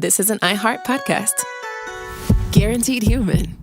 this is an iHeart podcast. Guaranteed human.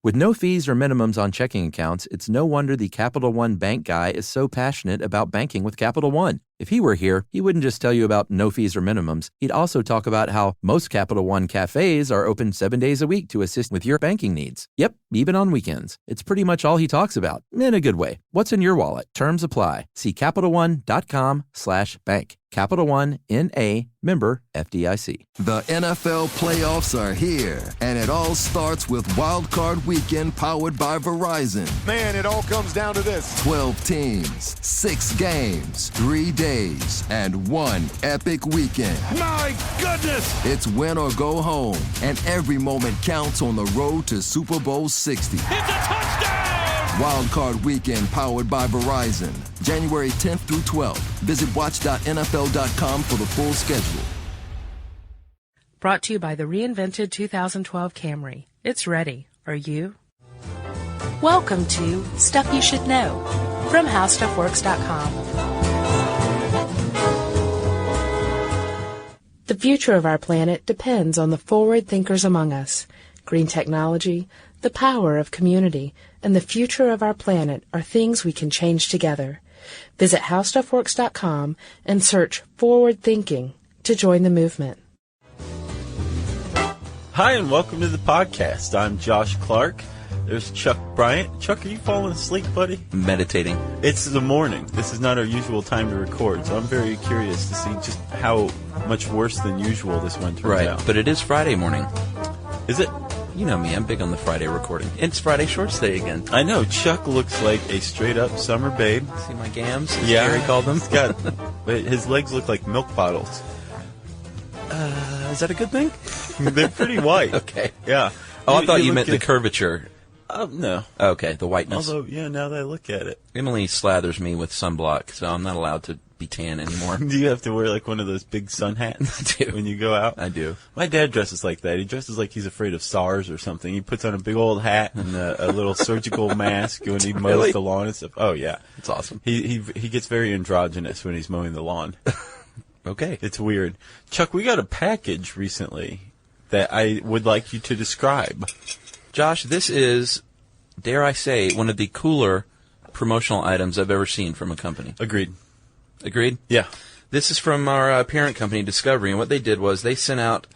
With no fees or minimums on checking accounts, it's no wonder the Capital One bank guy is so passionate about banking with Capital One. If he were here, he wouldn't just tell you about no fees or minimums. He'd also talk about how most Capital One cafes are open 7 days a week to assist with your banking needs. Yep, even on weekends. It's pretty much all he talks about, in a good way. What's in your wallet? Terms apply. See CapitalOne.com/bank. Capital One, N.A., member FDIC. The NFL playoffs are here, and it all starts with Wild Card Weekend powered by Verizon. Man, it all comes down to this. 12 teams, 6 games, 3 days, and one epic weekend. My goodness! It's win or go home, and every moment counts on the road to Super Bowl 60. It's a touchdown! Wild Card Weekend powered by Verizon. January 10th through 12th. Visit watch.nfl.com for the full schedule. Brought to you by the reinvented 2012 Camry. It's ready. Are you? Welcome to Stuff You Should Know from HowStuffWorks.com. The future of our planet depends on the forward thinkers among us. Green technology, the power of community, and the future of our planet are things we can change together. Visit HowStuffWorks.com and search Forward Thinking to join the movement. Hi, and welcome to the podcast. I'm Josh Clark. There's Chuck Bryant. Chuck, are you falling asleep, buddy? Meditating. It's the morning. This is not our usual time to record, so I'm very curious to see just how much worse than usual this one turns out. But it is Friday morning. Is it? You know me, I'm big on the Friday recording. It's Friday Shorts Day again. I know. Chuck looks like a straight-up summer babe. See my gams, as Yeah. Gary called them? His legs look like milk bottles. Is that a good thing? They're pretty white. Okay. Yeah. Oh, I thought you meant the curvature. No. Okay, the whiteness. Although, yeah, now that I look at it. Emily slathers me with sunblock, so I'm not allowed to be tan anymore. Do you have to wear like one of those big sun hats I do. when you go out? I do. My dad dresses like that. He dresses like he's afraid of SARS or something. He puts on a big old hat and a little surgical mask when he mows Really? the lawn and stuff. Oh, yeah. It's awesome. He gets very androgynous when he's mowing the lawn. Okay. It's weird. Chuck, we got a package recently that I would like you to describe. Josh, this is, dare I say, one of the cooler promotional items I've ever seen from a company. Agreed. Agreed? Yeah. This is from our parent company, Discovery, and what they did was they sent out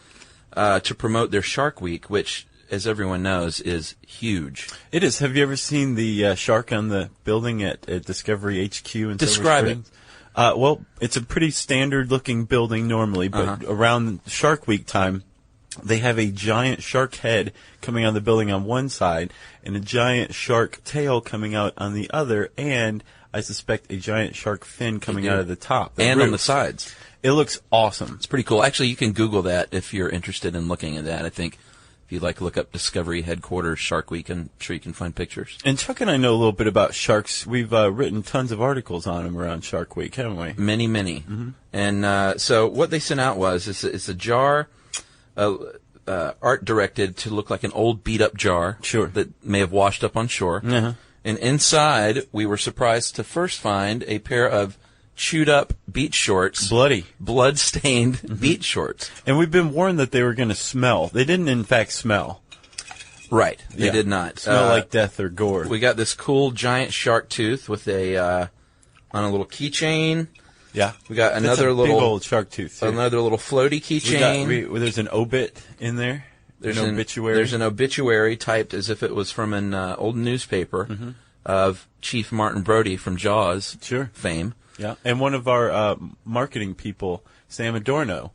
to promote their Shark Week, which, as everyone knows, is huge. It is. Have you ever seen the shark on the building at Discovery HQ in Describe Silver Springs? Well, it's a pretty standard-looking building normally, but around Shark Week time, they have a giant shark head coming out of the building on one side and a giant shark tail coming out on the other, and I suspect a giant shark fin coming out of the top. And on the sides. It looks awesome. It's pretty cool. Actually, you can Google that if you're interested in looking at that. I think if you'd like to look up Discovery Headquarters Shark Week, I'm sure you can find pictures. And Chuck and I know a little bit about sharks. We've written tons of articles on them around Shark Week, haven't we? Many, many. Mm-hmm. And so what they sent out was it's a jar, art directed to look like an old beat-up jar. Sure. That may have washed up on shore. Uh-huh. And inside, we were surprised to first find a pair of chewed-up beach shorts. Blood-stained beach shorts. And we've been warned that they were going to smell. They didn't, in fact, smell. Right. They did not. Smell like death or gore. We got this cool giant shark tooth with on a little keychain. Yeah. We got another big old shark tooth. Too. Another little floaty keychain. There's an obit in there. There's an obituary. There's an obituary typed as if it was from an old newspaper of Chief Martin Brody from Jaws fame. Yeah, and one of our marketing people, Sam Adorno,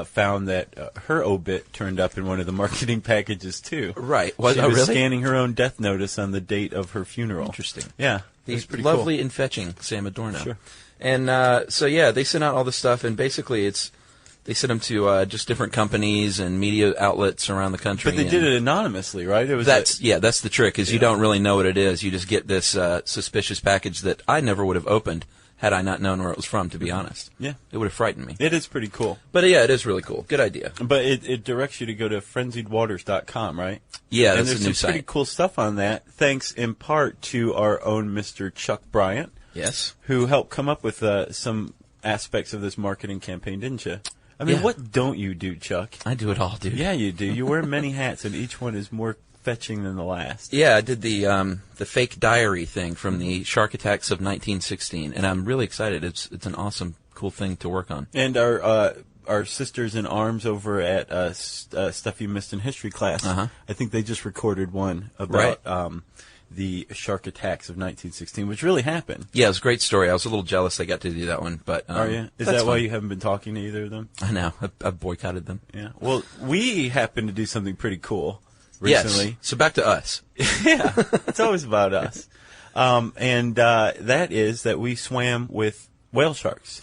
found that her obit turned up in one of the marketing packages too. Right. She was scanning her own death notice on the date of her funeral. Interesting. Yeah. He's pretty lovely cool. and fetching, Sam Adorno. Sure. And they sent out all this stuff, and basically they sent them to just different companies and media outlets around the country. But they did it anonymously, right? That's the trick, is you don't really know what it is. You just get this suspicious package that I never would have opened had I not known where it was from, to be honest. Yeah. It would have frightened me. It is pretty cool. But yeah, it is really cool. Good idea. But it directs you to go to frenziedwaters.com, right? Yeah, and that's a new there's some site. pretty cool stuff on that, thanks in part to our own Mr. Chuck Bryant. Yes. Who helped come up with some aspects of this marketing campaign, didn't you? I mean, Yeah. what don't you do, Chuck? I do it all, dude. Yeah, you do. You wear many hats, and each one is more fetching than the last. Yeah, I did the fake diary thing from the shark attacks of 1916, and I'm really excited. It's an awesome, cool thing to work on. And our sisters in arms over at Stuff You Missed in History class, Uh-huh. I think they just recorded one about the shark attacks of 1916, which really happened. Yeah, it was a great story. I was a little jealous they got to do that one, but Are you? Is that's that why fun. you haven't been talking to either of them? I know. I boycotted them. Yeah. Well, we happened to do something pretty cool recently. Yes. So back to us. Yeah, it's always about us. And that is that we swam with whale sharks.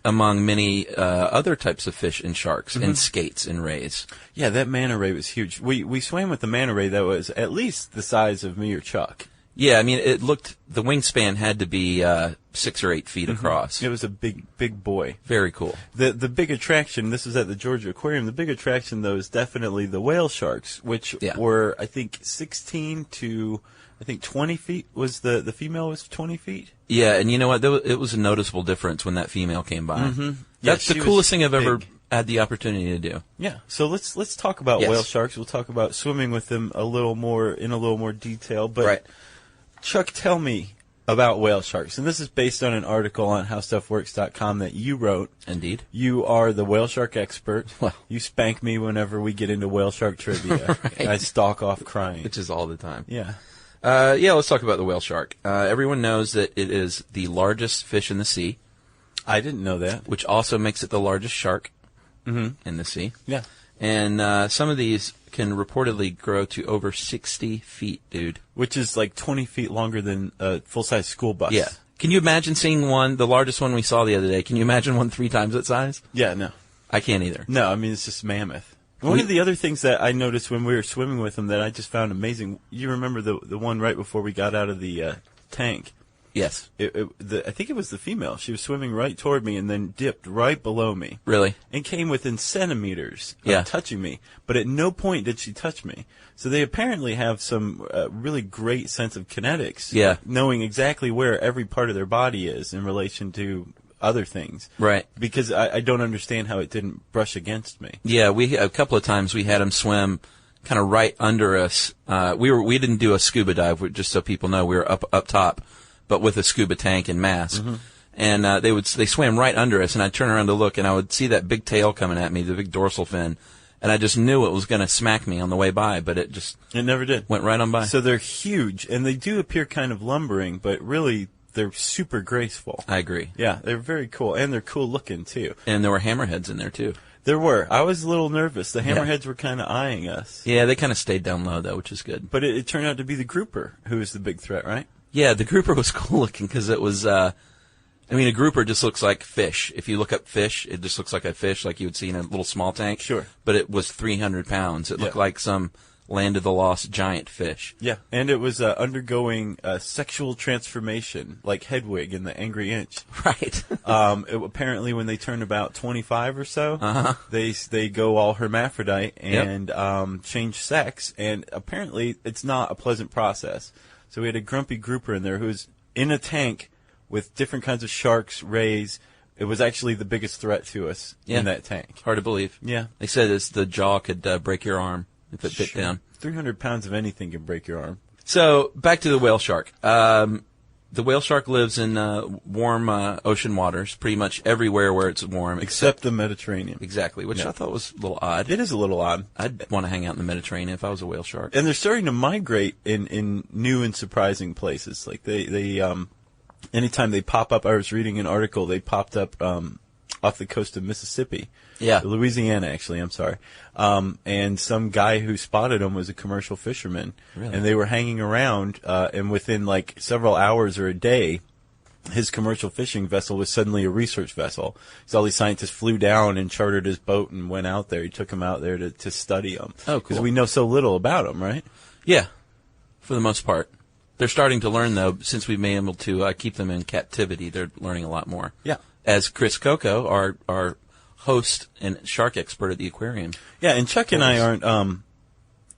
Among many other types of fish and sharks and skates and rays. Yeah, that manta ray was huge. We swam with the manta ray that was at least the size of me or Chuck. Yeah, I mean, the wingspan had to be 6 or 8 feet across. It was a big boy. Very cool. The big attraction, this is at the Georgia Aquarium, the big attraction, though, is definitely the whale sharks, which were, I think, 16 to, 20 feet. Was the female was 20 feet? Yeah, and you know what? It was a noticeable difference when that female came by. Mm-hmm. That's Yeah, the she coolest was thing I've ever big. had the opportunity to do. Yeah, so let's talk about Yes. whale sharks. We'll talk about swimming with them in a little more detail. But Right. Chuck, tell me about whale sharks. And this is based on an article on HowStuffWorks.com that you wrote. Indeed. You are the whale shark expert. Well. You spank me whenever we get into whale shark trivia. Right. I stalk off crying. Which is all the time. Yeah. Let's talk about the whale shark. Everyone knows that it is the largest fish in the sea, I didn't know that. which also makes it the largest shark in the sea. Yeah. And some of these can reportedly grow to over 60 feet, dude. Which is like 20 feet longer than a full-size school bus. Yeah. Can you imagine seeing one, the largest one we saw the other day? Can you imagine one 3 times that size? Yeah, no. I can't either. No, I mean, it's just mammoth. One of the other things that I noticed when we were swimming with them that I just found amazing, you remember the one right before we got out of the tank? Yes. I think it was the female. She was swimming right toward me and then dipped right below me. Really? And came within centimeters of Yeah. touching me. But at no point did she touch me. So they apparently have some really great sense of kinetics. Yeah. Knowing exactly where every part of their body is in relation to other things. Right. Because I don't understand how it didn't brush against me. Yeah, a couple of times we had them swim kind of right under us. We didn't do a scuba dive, just so people know we were up top, but with a scuba tank and mask. And they swam right under us, and I'd turn around to look, and I would see that big tail coming at me, the big dorsal fin, and I just knew it was going to smack me on the way by, but it just It never did. went right on by. So they're huge, and they do appear kind of lumbering, but really they're super graceful. I agree. Yeah, they're very cool, and they're cool looking too. And there were hammerheads in there too. There were. I was a little nervous. The hammerheads were kind of eyeing us. Yeah, they kind of stayed down low though, which is good. But it turned out to be the grouper who was the big threat, right? Yeah, the grouper was cool looking because it was. A grouper just looks like fish. If you look up fish, it just looks like a fish, like you would see in a little small tank. Sure. But it was 300 pounds. It looked Yeah. like some Land of the Lost giant fish. Yeah, and it was undergoing sexual transformation, like Hedwig in The Angry Inch. Right. Apparently, when they turn about 25 or so, they go all hermaphrodite and change sex, and apparently it's not a pleasant process. So we had a grumpy grouper in there who was in a tank with different kinds of sharks, rays. It was actually the biggest threat to us in that tank. Hard to believe. Yeah. They said the jaw could break your arm if it bit down. 300 pounds of anything can break your arm. So back to the whale shark. The whale shark lives in warm ocean waters, pretty much everywhere where it's warm. Except the Mediterranean. Exactly, which I thought was a little odd. It is a little odd. I'd want to hang out in the Mediterranean if I was a whale shark. And they're starting to migrate in new and surprising places. Like they anytime they pop up, I was reading an article, they popped up off the coast of Mississippi. Yeah. Louisiana, actually, I'm sorry. And some guy who spotted them was a commercial fisherman. Really? And they were hanging around, and within like several hours or a day, his commercial fishing vessel was suddenly a research vessel. So all these scientists flew down and chartered his boat and went out there. He took them out there to study them. Oh, cool. Because we know so little about them, right? Yeah, for the most part. They're starting to learn, though, since we've been able to keep them in captivity. They're learning a lot more. Yeah. As Chris Coco, our host and shark expert at the aquarium. Yeah, and Chuck and I aren't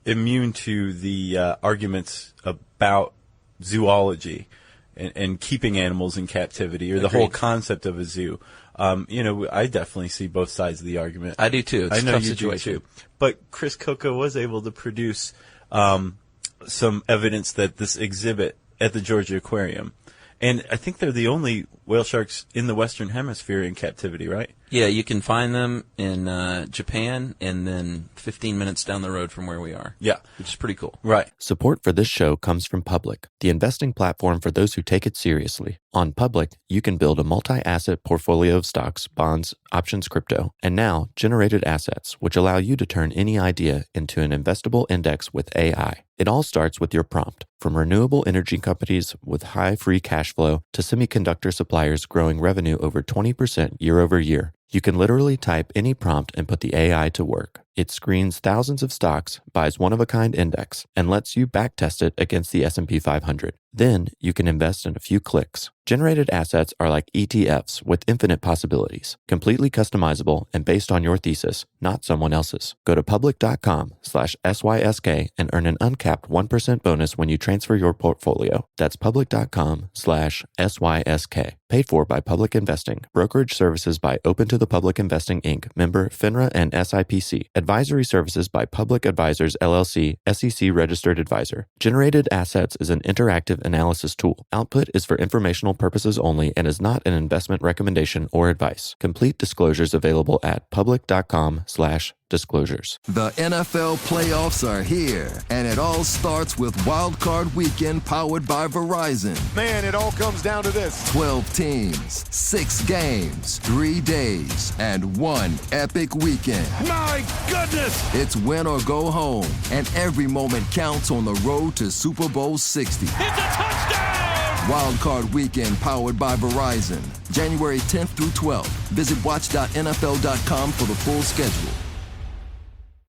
immune to the arguments about zoology and keeping animals in captivity or the whole concept of a zoo. I definitely see both sides of the argument. I do too. It's I a know tough you situation. do too. But Chris Coco was able to produce some evidence that this exhibit at the Georgia Aquarium, and I think they're the only whale sharks in the Western Hemisphere in captivity, right? Yeah, you can find them in Japan, and then 15 minutes down the road from where we are. Yeah. Which is pretty cool. Right. Support for this show comes from Public, the investing platform for those who take it seriously. On Public, you can build a multi-asset portfolio of stocks, bonds, options, crypto, and now generated assets, which allow you to turn any idea into an investable index with AI. It all starts with your prompt, from renewable energy companies with high free cash flow to semiconductor suppliers growing revenue over 20% year over year. You can literally type any prompt and put the AI to work. It screens thousands of stocks, buys one-of-a-kind index, and lets you backtest it against the S&P 500. Then you can invest in a few clicks. Generated assets are like ETFs with infinite possibilities, completely customizable and based on your thesis, not someone else's. Go to public.com/SYSK and earn an uncapped 1% bonus when you transfer your portfolio. That's public.com/SYSK. Paid for by Public Investing. Brokerage services by Open to the Public Investing, Inc., member FINRA and SIPC. Advisory services by Public Advisors, LLC, SEC registered advisor. Generated Assets is an interactive analysis tool. Output is for informational purposes only and is not an investment recommendation or advice. Complete disclosures available at public.com/disclosures. The NFL playoffs are here, and it all starts with Wild Card Weekend powered by Verizon. Man, it all comes down to this. 12 teams, 6 games, 3 days, and 1 epic weekend. My goodness! It's win or go home, and every moment counts on the road to Super Bowl 60. It's a touchdown! Wild Card Weekend powered by Verizon. January 10th through 12th. Visit watch.nfl.com for the full schedule.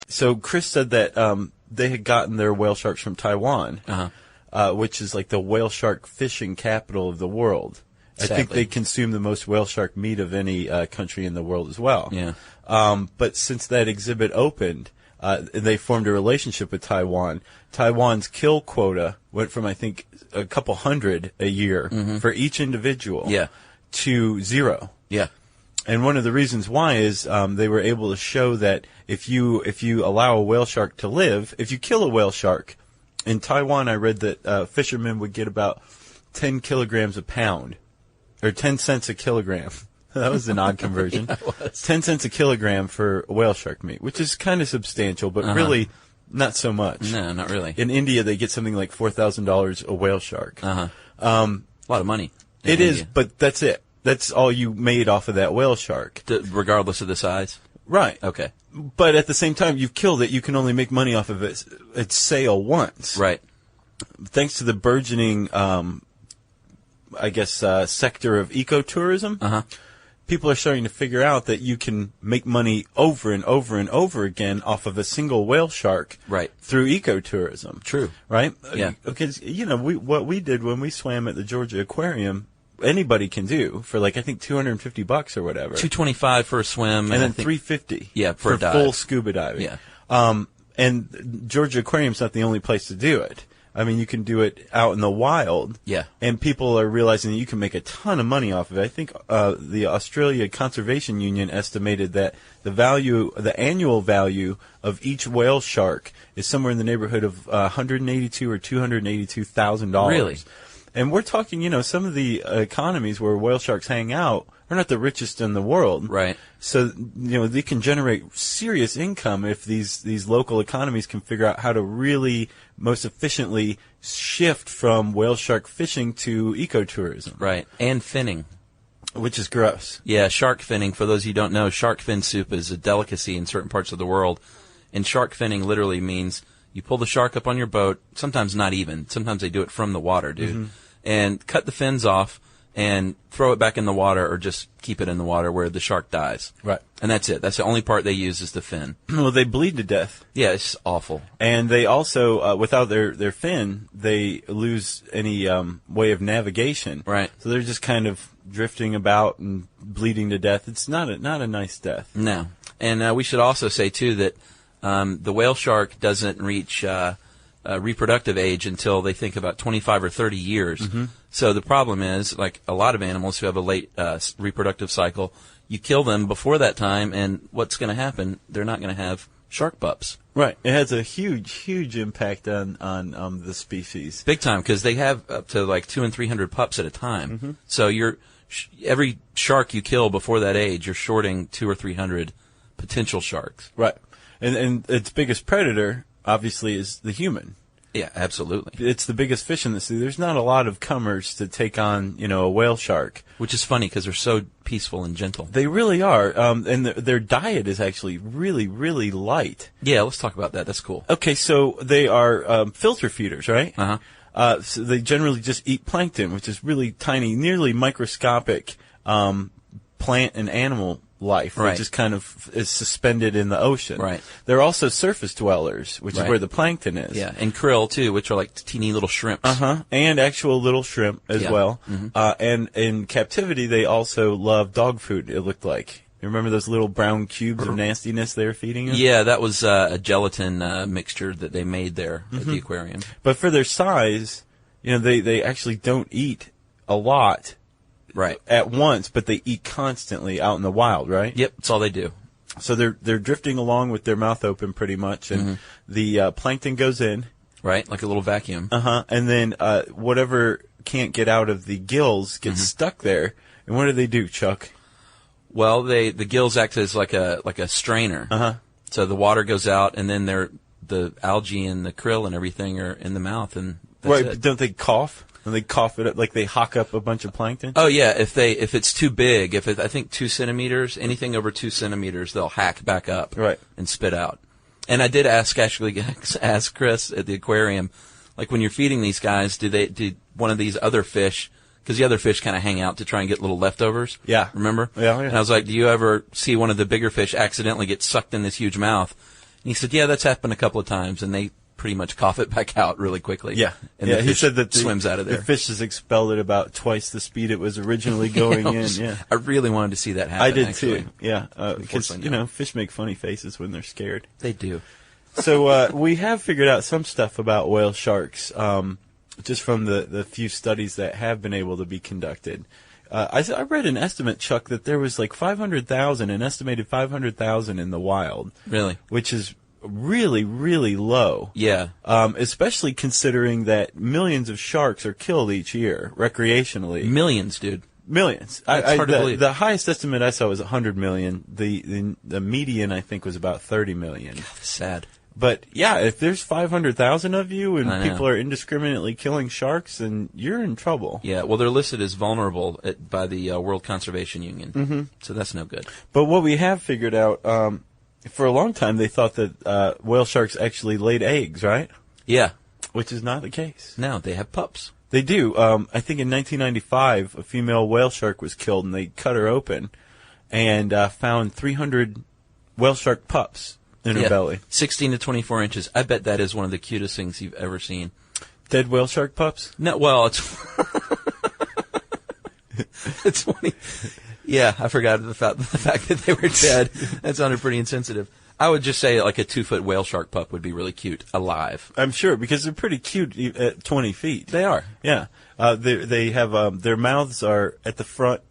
So Chris said that they had gotten their whale sharks from Taiwan, which is like the whale shark fishing capital of the world. Sadly. I think they consume the most whale shark meat of any country in the world as well. Yeah. But since that exhibit opened, they formed a relationship with Taiwan. Taiwan's kill quota went from, I think, a couple hundred a year for each individual to 0. Yeah. And one of the reasons why is they were able to show that if you allow a whale shark to live, if you kill a whale shark, in Taiwan I read that fishermen would get about 10 kilograms a pound, or 10 cents a kilogram. That was an odd conversion. Yeah, it was. 10 cents a kilogram for whale shark meat, which is kind of substantial, but really not so much. No, not really. In India, they get something like $4,000 a whale shark. A lot of money. It is, but that's it. That's all you made off of that whale shark. Regardless of the size? Right. Okay. But at the same time, you've killed it. You can only make money off of its sale once. Right. Thanks to the burgeoning, sector of ecotourism, people are starting to figure out that you can make money over and over and over again off of a single whale shark through ecotourism. True. Right? Yeah. Because, what we did when we swam at the Georgia Aquarium, anybody can do for I think $250 or whatever. $225 for a swim, and then $350. Yeah, for dive. full scuba diving. Yeah. And Georgia Aquarium's not the only place to do it. I mean, you can do it out in the wild. Yeah. And people are realizing that you can make a ton of money off of it. I think the Australia Conservation Union estimated that the annual value of each whale shark is somewhere in the neighborhood of $182,000 or $282,000. Really? And we're talking, some of the economies where whale sharks hang out are not the richest in the world. Right. So, they can generate serious income if these local economies can figure out how to really most efficiently shift from whale shark fishing to ecotourism. Right. And finning. Which is gross. Yeah, shark finning. For those of you who don't know, shark fin soup is a delicacy in certain parts of the world. And shark finning literally means you pull the shark up on your boat, sometimes not even. Sometimes they do it from the water, dude. And cut the fins off and throw it back in the water, or just keep it in the water where the shark dies. Right. And that's it. That's the only part they use is the fin. Well, they bleed to death. Yeah, it's awful. And they also, without their fin, they lose any way of navigation. Right. So they're just kind of drifting about and bleeding to death. It's not a nice death. No. And we should also say, too, that the whale shark doesn't reach reproductive age until they think about 25 or 30 years. So the problem is, like a lot of animals who have a late reproductive cycle, you kill them before that time, and what's going to happen? They're not going to have shark pups. Right. It has a huge impact on the species. Big time, because they have up to like 200 and 300 pups at a time. Mm-hmm. So every shark you kill before that age, you're shorting 200 or 300 potential sharks. Right. And its biggest predator, obviously, is the human. Yeah, absolutely. It's the biggest fish in the sea. There's not a lot of comers to take on, a whale shark. Which is funny because they're so peaceful and gentle. They really are. And their diet is actually really, really light. Yeah, let's talk about that. That's cool. Okay, so they are filter feeders, right? Uh-huh. So they generally just eat plankton, which is really tiny, nearly microscopic plant and animal life, right. which is kind of is suspended in the ocean. Right. They're also surface dwellers, which Right. is where the plankton is. Yeah, and krill, too, which are like teeny little shrimps. Uh-huh. And actual little shrimp as Yeah. well. Mm-hmm. And in captivity, they also love dog food, it looked like. You remember those little brown cubes of nastiness they were feeding them? Yeah, that was a gelatin mixture that they made there at the aquarium. But for their size, they actually don't eat a lot Right. at once, but they eat constantly out in the wild, right? Yep, that's all they do. So they're drifting along with their mouth open pretty much, and the plankton goes in. Right, like a little vacuum. And then whatever can't get out of the gills gets stuck there. And what do, Chuck? Well, the gills act as like a strainer. Uh-huh. So the water goes out, and then the algae and the krill and everything are in the mouth, and that's Right, it. but don't they cough? And they cough it up, like they hawk up a bunch of plankton? Oh yeah, if it's too big, I think 2 centimeters, anything over 2 centimeters, they'll hack back up, Right. and spit out. And I did ask Chris at the aquarium, like when you're feeding these guys, do one of these other fish, because the other fish kind of hang out to try and get little leftovers. Yeah. Remember? Yeah. And I was like, do you ever see one of the bigger fish accidentally get sucked in this huge mouth? And he said, yeah, that's happened a couple of times, and they pretty much cough it back out really quickly. Yeah. And yeah, the he fish said that swims out of there. The fish has expelled it about twice the speed it was originally going in. Yeah. I really wanted to see that happen. I did actually. too. Yeah. Because, Unfortunately, no. fish make funny faces when they're scared. They do. So we have figured out some stuff about whale sharks, just from the few studies that have been able to be conducted. I read an estimate, Chuck, that there was like an estimated 500,000 in the wild. Really? Which is really, really low. Yeah. Especially considering that millions of sharks are killed each year recreationally. Millions, dude. Millions. It's hard to believe. The highest estimate I saw was 100 million. The median, I think, was about 30 million. Sad. But yeah, if there's 500,000 of you and I know. people are indiscriminately killing sharks, then you're in trouble. Yeah, well, they're listed as vulnerable by the World Conservation Union. Mm-hmm. So that's no good. But what we have figured out, for a long time, they thought that whale sharks actually laid eggs, right? Yeah. Which is not the case. No, they have pups. They do. I think in 1995, a female whale shark was killed, and they cut her open and found 300 whale shark pups in her belly. 16 to 24 inches. I bet that is one of the cutest things you've ever seen. Dead whale shark pups? No, well, it's it's funny. Yeah, I forgot the fact that they were dead. That sounded pretty insensitive. I would just say like a 2-foot whale shark pup would be really cute, alive. I'm sure, because they're pretty cute at 20 feet. They are. Yeah. They have, their mouths are at the front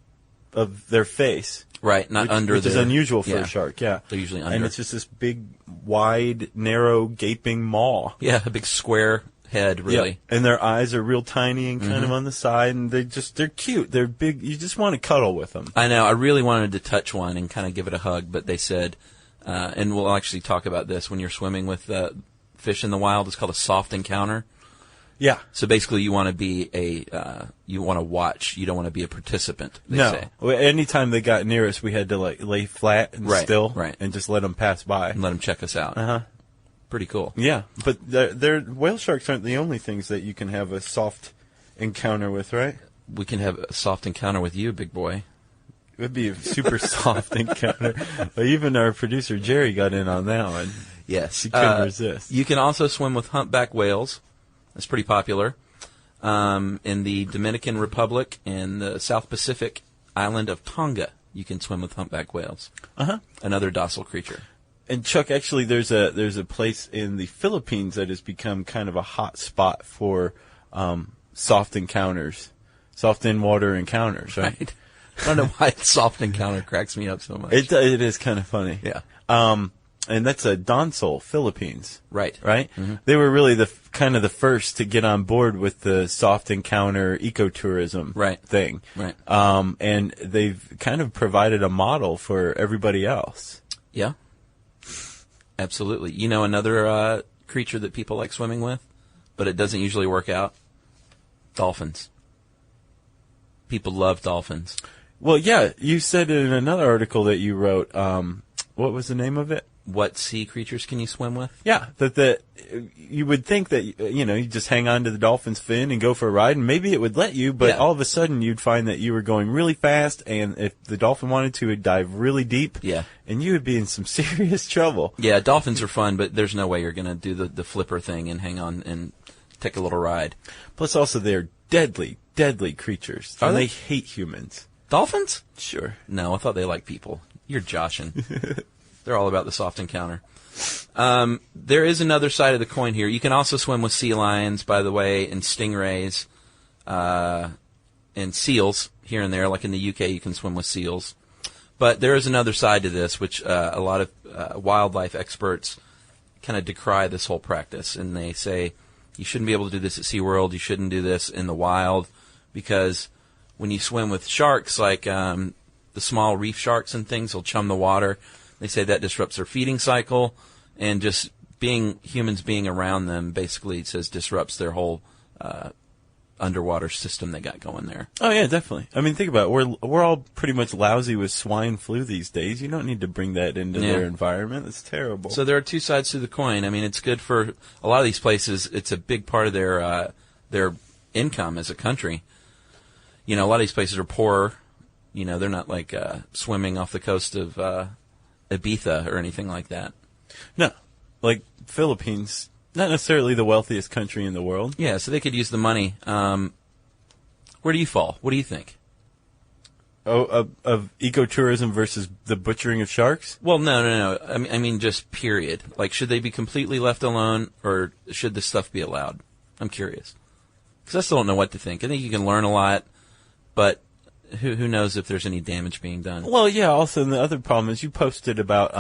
of their face. Right, not under which is unusual for a shark, yeah. They're usually under. And it's just this big, wide, narrow, gaping maw. Yeah, a big square head, really. Yeah. And their eyes are real tiny and kind of on the side, and they're cute. They're big. You just want to cuddle with them. I know. I really wanted to touch one and kind of give it a hug, but they said, and we'll actually talk about this when you're swimming with fish in the wild, it's called a soft encounter. Yeah. So basically, you want to be you want to watch. You don't want to be a participant. They say. Well, anytime they got near us, we had to lay flat and still, and just let them pass by and let them check us out. Pretty cool. Yeah, but their whale sharks aren't the only things that you can have a soft encounter with, right? We can have a soft encounter with you, big boy. It would be a super soft encounter. But even our producer Jerry got in on that one. Yes, he couldn't resist. You can also swim with humpback whales. That's pretty popular. In the Dominican Republic and the South Pacific island of Tonga, you can swim with humpback whales. Another docile creature. And Chuck, actually, there's a place in the Philippines that has become kind of a hot spot for soft encounters, soft in-water encounters, right? I don't know why soft encounter cracks me up so much. It is kind of funny. Yeah. And that's Donsol, Philippines. Right. Mm-hmm. They were really the first to get on board with the soft encounter ecotourism thing. Right. And they've kind of provided a model for everybody else. Yeah. Absolutely. You know another creature that people like swimming with, but it doesn't usually work out? Dolphins. People love dolphins. Well, yeah, you said in another article that you wrote, what was the name of it? What sea creatures can you swim with? Yeah, that you would think that, you just hang on to the dolphin's fin and go for a ride, and maybe it would let you, but all of a sudden you'd find that you were going really fast, and if the dolphin wanted to, it'd dive really deep, and you would be in some serious trouble. Yeah, dolphins are fun, but there's no way you're going to do the flipper thing and hang on and take a little ride. Plus also they're deadly creatures. Are and they? They hate humans. Dolphins? Sure. No, I thought they liked people. You're joshing. They're all about the soft encounter. There is another side of the coin here. You can also swim with sea lions, by the way, and stingrays, and seals here and there. Like in the UK, you can swim with seals. But there is another side to this, which a lot of wildlife experts kind of decry this whole practice. And they say, you shouldn't be able to do this at SeaWorld. You shouldn't do this in the wild, because when you swim with sharks, like the small reef sharks and things will chum the water. They say that disrupts their feeding cycle, and just humans being around them basically says disrupts their whole underwater system they got going there. Oh yeah, definitely. I mean, think about it. We're all pretty much lousy with swine flu these days. You don't need to bring that into their environment. It's terrible. So there are two sides to the coin. I mean, it's good for a lot of these places. It's a big part of their income as a country. A lot of these places are poorer. They're not like swimming off the coast of Ibiza or anything like that. No, like Philippines, not necessarily the wealthiest country in the world. Yeah, so they could use the money. Where do you fall? What do you think? Of ecotourism versus the butchering of sharks? Well, no. I mean, just period. Like, should they be completely left alone, or should this stuff be allowed? I'm curious. Because I still don't know what to think. I think you can learn a lot, but who knows if there's any damage being done. Well, yeah, also, and the other problem is you posted about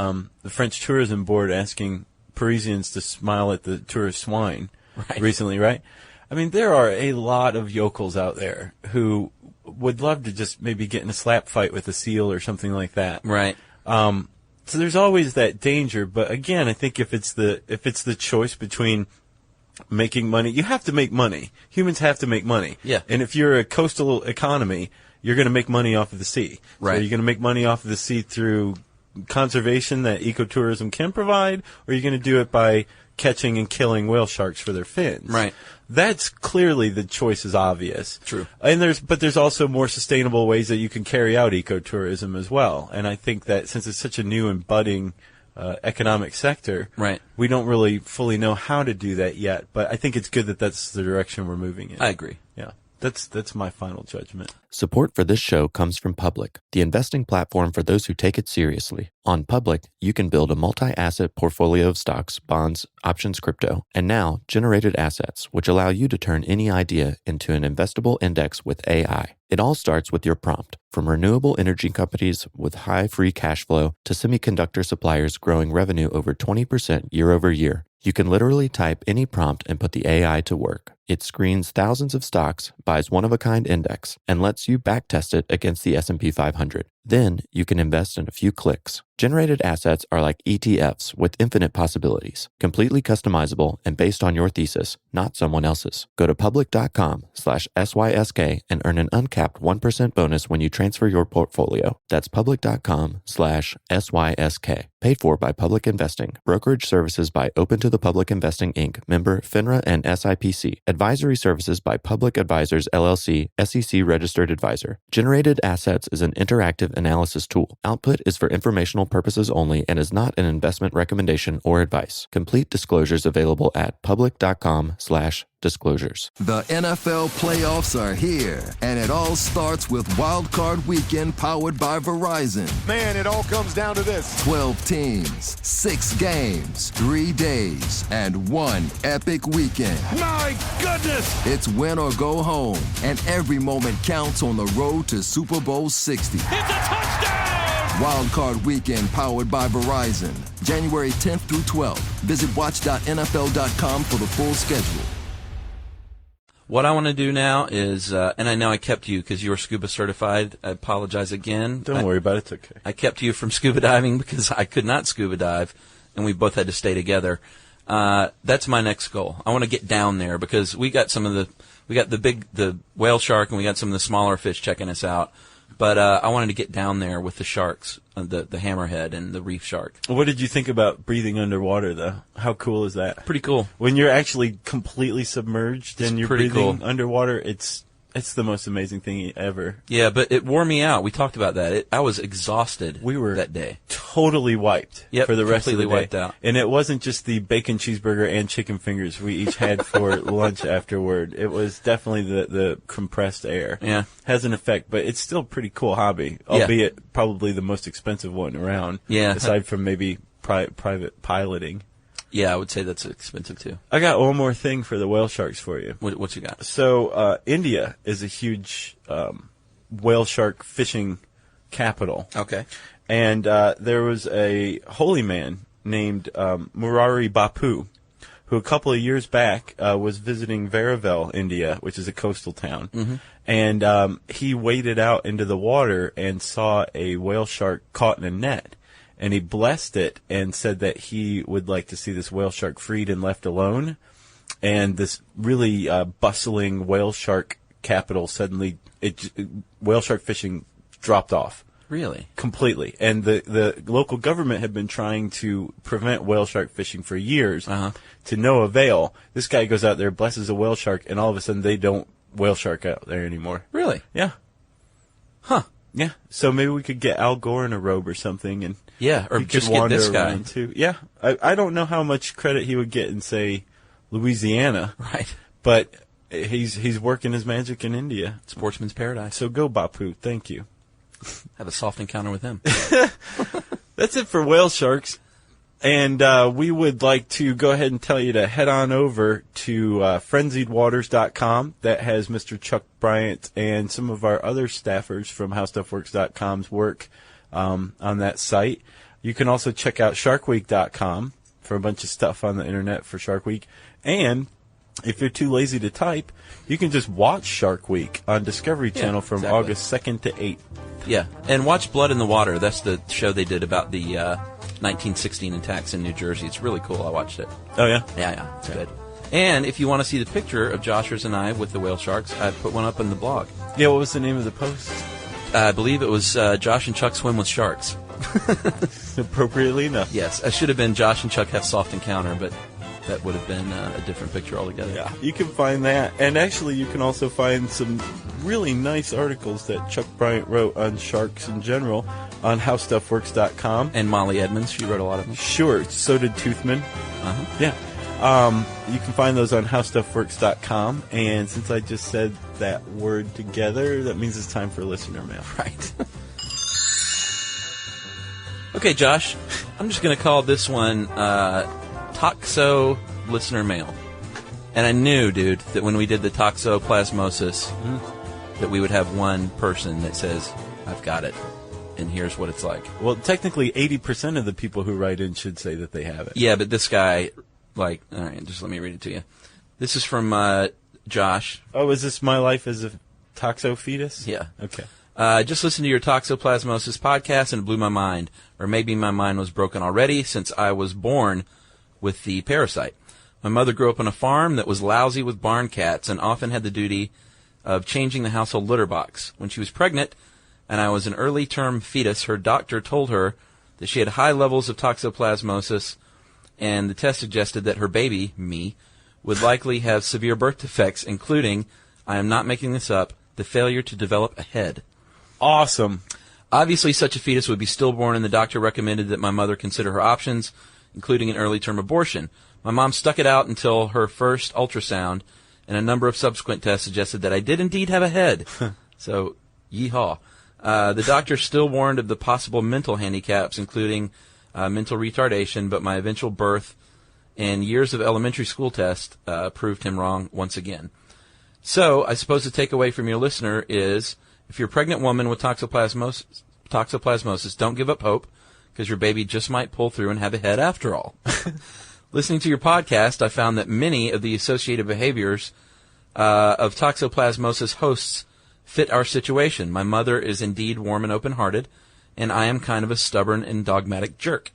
the French Tourism Board asking Parisians to smile at the tourist swine recently, right? I mean, there are a lot of yokels out there who would love to just maybe get in a slap fight with a seal or something like that. Right. So there's always that danger, but again, I think if it's the choice between making money, you have to make money. Humans have to make money. Yeah. And if you're a coastal economy, you're going to make money off of the sea. Right. So you're going to make money off of the sea through conservation that ecotourism can provide, or you're going to do it by catching and killing whale sharks for their fins. Right. That's clearly the choice is obvious. True. And there's also more sustainable ways that you can carry out ecotourism as well. And I think that since it's such a new and budding economic sector, we don't really fully know how to do that yet. But I think it's good that that's the direction we're moving in. I agree. Yeah. That's my final judgment. Support for this show comes from Public, the investing platform for those who take it seriously. On Public, you can build a multi-asset portfolio of stocks, bonds, options, crypto, and now generated assets, which allow you to turn any idea into an investable index with AI. It all starts with your prompt, from renewable energy companies with high free cash flow to semiconductor suppliers growing revenue over 20% year over year. You can literally type any prompt and put the AI to work. It screens thousands of stocks, buys one-of-a-kind index, and lets you backtest it against the S&P 500. Then you can invest in a few clicks. Generated assets are like ETFs with infinite possibilities, completely customizable and based on your thesis, not someone else's. Go to public.com/SYSK and earn an uncapped 1% bonus when you transfer your portfolio. That's public.com/SYSK. Paid for by Public Investing. Brokerage services by Open to the Public Investing, Inc., member FINRA and SIPC. Advisory services by Public Advisors, LLC, SEC registered advisor. Generated Assets is an interactive analysis tool. Output is for informational purposes only and is not an investment recommendation or advice. Complete disclosures available at public.com/disclosures. Disclosures. The NFL playoffs are here, and it all starts with Wild Card Weekend powered by Verizon. Man, it all comes down to this. 12 teams, 6 games, 3 days, and 1 epic weekend. My goodness! It's win or go home, and every moment counts on the road to Super Bowl 60. It's a touchdown! Wild Card Weekend powered by Verizon. January 10th through 12th. Visit watch.nfl.com for the full schedule. What I want to do now is, and I know I kept you because you were scuba certified. I apologize again. Don't worry about it. It's okay. I kept you from scuba diving because I could not scuba dive, and we both had to stay together. That's my next goal. I want to get down there because we got the whale shark, and we got some of the smaller fish checking us out. But I wanted to get down there with the sharks, the hammerhead and the reef shark. What did you think about breathing underwater, though? How cool is that? Pretty cool. When you're actually completely submerged and you're breathing cool. underwater, it's the most amazing thing ever. Yeah, but it wore me out. We talked about that. I was exhausted We were that day. Totally wiped for the rest of the day. Completely wiped out. And it wasn't just the bacon cheeseburger and chicken fingers we each had for lunch afterward. It was definitely the compressed air. Yeah. Has an effect, but it's still a pretty cool hobby, Yeah. albeit probably the most expensive one around. Yeah. Aside from maybe private piloting. Yeah, I would say that's expensive too. I got one more thing for the whale sharks for you. What you got? So, India is a huge whale shark fishing capital. Okay. And there was a holy man named Murari Bapu, who a couple of years back was visiting Veravel, India, which is a coastal town. Mm-hmm. And he waded out into the water and saw a whale shark caught in a net. And he blessed it and said that he would like to see this whale shark freed and left alone. And this really bustling whale shark capital suddenly, whale shark fishing dropped off. Really? Completely. And the local government had been trying to prevent whale shark fishing for years to no avail. This guy goes out there, blesses a whale shark, and all of a sudden they don't whale shark out there anymore. Really? Yeah. Huh. Yeah. So maybe we could get Al Gore in a robe or something, and yeah, or he just could get wander this guy. around too. Yeah. I don't know how much credit he would get in, say, Louisiana. Right. But he's working his magic in India. Sportsman's paradise. So go, Bapu. Thank you. Have a soft encounter with him. That's it for whale sharks. And we would like to go ahead and tell you to head on over to frenziedwaters.com. That has Mr. Chuck Bryant and some of our other staffers from HowStuffWorks.com's work on that site. You can also check out sharkweek.com for a bunch of stuff on the internet for Shark Week. And if you're too lazy to type, you can just watch Shark Week on Discovery Channel from exactly. August 2nd to 8th. Yeah, and watch Blood in the Water. That's the show they did about the 1916 attacks in New Jersey. It's really cool. I watched it. Oh, yeah? Yeah, it's good. And if you want to see the picture of Joshers and I with the whale sharks, I put one up on the blog. Yeah, what was the name of the post? I believe it was Josh and Chuck swim with sharks. Appropriately enough. Yes, it should have been Josh and Chuck have soft encounter, but that would have been a different picture altogether. Yeah, you can find that. And actually, you can also find some really nice articles that Chuck Bryant wrote on sharks in general on HowStuffWorks.com. And Molly Edmonds, she wrote a lot of them. Sure, so did Toothman. Uh-huh. Yeah. You can find those on HowStuffWorks.com. And since I just said that word together, that means it's time for listener mail. Right. Okay, Josh, I'm just going to call this one Toxo Listener Mail. And I knew, dude, that when we did the toxoplasmosis, that we would have one person that says, I've got it, and here's what it's like. Well, technically, 80% of the people who write in should say that they have it. Yeah, but this guy, all right, just let me read it to you. This is from Josh. Oh, is this my life as a toxo fetus? Yeah. Okay. Just listened to your toxoplasmosis podcast, and it blew my mind. Or maybe my mind was broken already since I was born with the parasite. My mother grew up on a farm that was lousy with barn cats and often had the duty of changing the household litter box. When she was pregnant and I was an early-term fetus, her doctor told her that she had high levels of toxoplasmosis, and the test suggested that her baby, me, would likely have severe birth defects, including, I am not making this up, the failure to develop a head. Awesome. Obviously, such a fetus would be stillborn, and the doctor recommended that my mother consider her options, including an early-term abortion. My mom stuck it out until her first ultrasound and a number of subsequent tests suggested that I did indeed have a head. So, yeehaw. The doctor still warned of the possible mental handicaps, including mental retardation, but my eventual birth and years of elementary school tests proved him wrong once again. So, I suppose the takeaway from your listener is, if you're a pregnant woman with toxoplasmosis, don't give up hope, because your baby just might pull through and have a head after all. Listening to your podcast, I found that many of the associated behaviors of toxoplasmosis hosts fit our situation. My mother is indeed warm and open-hearted, and I am kind of a stubborn and dogmatic jerk.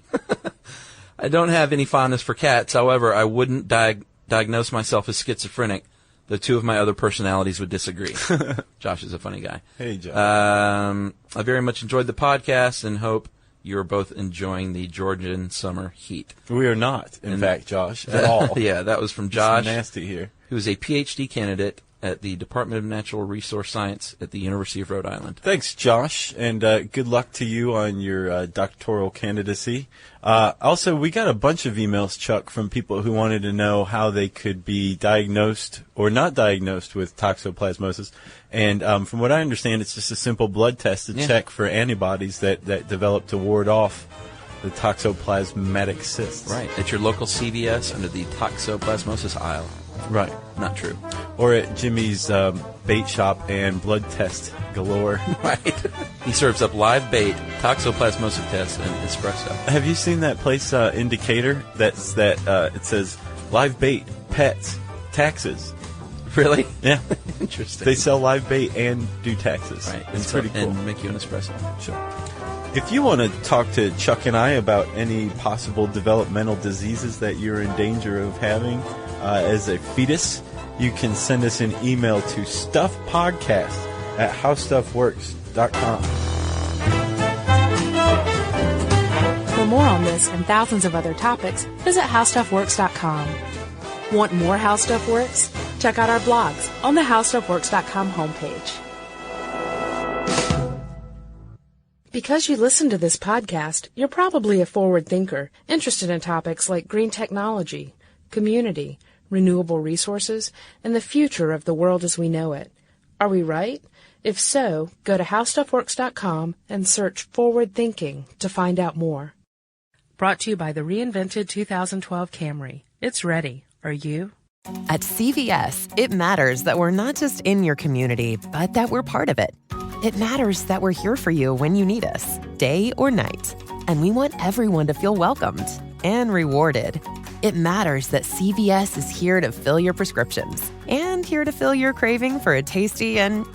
I don't have any fondness for cats. However, I wouldn't diagnose myself as schizophrenic, though two of my other personalities would disagree. Josh is a funny guy. Hey, Josh. I very much enjoyed the podcast and hope you're both enjoying the Georgian summer heat. We are not, in fact, Josh, at all. Yeah, that was from Josh. It's nasty here. Who is a PhD candidate at the Department of Natural Resource Science at the University of Rhode Island. Thanks, Josh, and good luck to you on your doctoral candidacy. Also, we got a bunch of emails, Chuck, from people who wanted to know how they could be diagnosed or not diagnosed with toxoplasmosis. And from what I understand, it's just a simple blood test to check for antibodies that develop to ward off the toxoplasmatic cysts. Right, at your local CVS under the toxoplasmosis aisle. Right. Not true. Or at Jimmy's bait shop and blood test galore. Right. He serves up live bait, toxoplasmosis test, and espresso. Have you seen that place in Decatur it says live bait, pets, taxes? Really? Yeah. Interesting. They sell live bait and do taxes. Right. It's pretty cool. And make you an espresso. Sure. If you want to talk to Chuck and I about any possible developmental diseases that you're in danger of having as a fetus, you can send us an email to stuffpodcast@howstuffworks.com. For more on this and thousands of other topics, visit howstuffworks.com. Want more How Stuff Works? Check out our blogs on the howstuffworks.com homepage. Because you listen to this podcast, you're probably a forward thinker, interested in topics like green technology, community, renewable resources, and the future of the world as we know it. Are we right? If so, go to howstuffworks.com and search Forward Thinking to find out more. Brought to you by the reinvented 2012 Camry. It's ready. Are you? At CVS, it matters that we're not just in your community, but that we're part of it. It matters that we're here for you when you need us, day or night. And we want everyone to feel welcomed and rewarded. It matters that CVS is here to fill your prescriptions and here to fill your craving for a tasty and,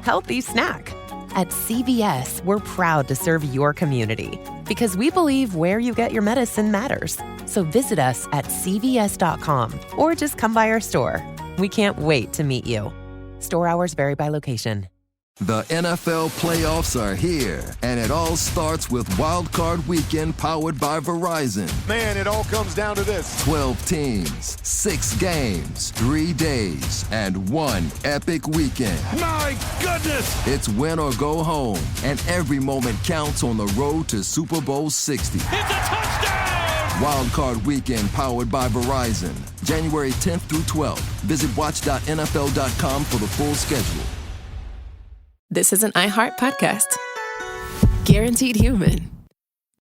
healthy snack. At CVS, we're proud to serve your community because we believe where you get your medicine matters. So visit us at cvs.com or just come by our store. We can't wait to meet you. Store hours vary by location. The NFL playoffs are here, and it all starts with Wild Card Weekend powered by Verizon. Man, it all comes down to this. 12 teams, 6 games, 3 days, and one epic weekend. My goodness! It's win or go home, and every moment counts on the road to Super Bowl 60. It's a touchdown! Wild Card Weekend powered by Verizon. January 10th through 12th. Visit watch.nfl.com for the full schedule. This is an iHeart podcast. Guaranteed human.